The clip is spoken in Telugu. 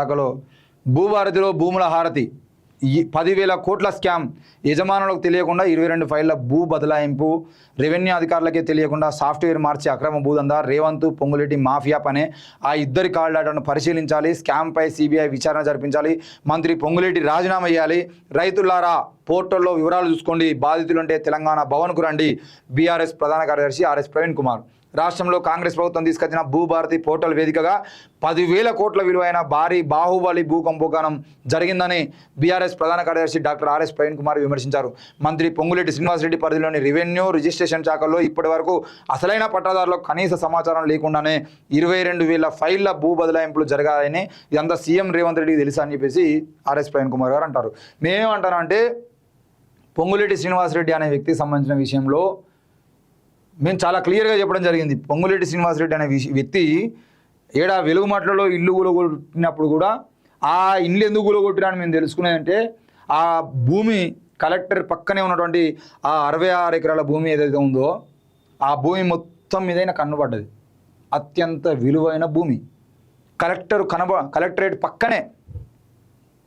శాఖలో భూభారతిలో భూముల హారతి 10,000 కోట్ల స్కామ్ యజమానులకు తెలియకుండా 22 ఫైళ్ల భూ బదలాయింపు రెవెన్యూ అధికారులకే తెలియకుండా సాఫ్ట్వేర్ మార్చి అక్రమ భూదందా రేవంత్ పొంగులేటి మాఫియా పనే ఆ ఇద్దరి కాల్ డేటాను పరిశీలించాలి స్కామ్పై సిబిఐ విచారణ జరిపించాలి మంత్రి పొంగులేటి రాజీనామా చేయాలి రైతులారా పోర్టల్లో వివరాలు చూసుకోండి బాధితులుంటే తెలంగాణ భవన్కు రండి బీఆర్ఎస్ ప్రధాన కార్యదర్శి ఆర్ఎస్ ప్రవీణ్ కుమార్ రాష్ట్రంలో కాంగ్రెస్ ప్రభుత్వం తీసుకొచ్చిన భూభారతి పోర్టల్ వేదికగా 10,000 కోట్ల విలువైన భారీ బాహుబలి భూ కుంభకోణం జరిగిందని బీఆర్ఎస్ ప్రధాన కార్యదర్శి డాక్టర్ ఆర్ఎస్ ప్రవీణ్ కుమార్ విమర్శించారు మంత్రి పొంగులేటి శ్రీనివాసరెడ్డి పరిధిలోని రెవెన్యూ రిజిస్ట్రేషన్ శాఖల్లో ఇప్పటి వరకు అసలైన పట్టాదారులకు కనీస సమాచారం లేకుండానే 22,000 ఫైళ్ల భూ బదలాయింపులు జరగాయని ఇదంతా సీఎం రేవంత్ రెడ్డికి తెలుసా అని చెప్పేసి ఆర్ఎస్ ప్రవీణ్ కుమార్ గారు అంటారు మేమేమంటారంటే పొంగులేటి శ్రీనివాసరెడ్డి అనే వ్యక్తికి సంబంధించిన విషయంలో మేము చాలా క్లియర్గా చెప్పడం జరిగింది పొంగులేటి శ్రీనివాసరెడ్డి అనే వ్యక్తి ఏడా వెలుగుమట్లలో ఇల్లు కూలగొట్టినప్పుడు కూడా ఆ ఇల్లు ఎందుకు కూలగొట్టినా అని మేము తెలుసుకునేదంటే ఆ భూమి కలెక్టర్ పక్కనే ఉన్నటువంటి ఆ 66 ఎకరాల భూమి ఏదైతే ఉందో ఆ భూమి మొత్తం మీదైనా కన్నుపడ్డది అత్యంత విలువైన భూమి కలెక్టరేట్ పక్కనే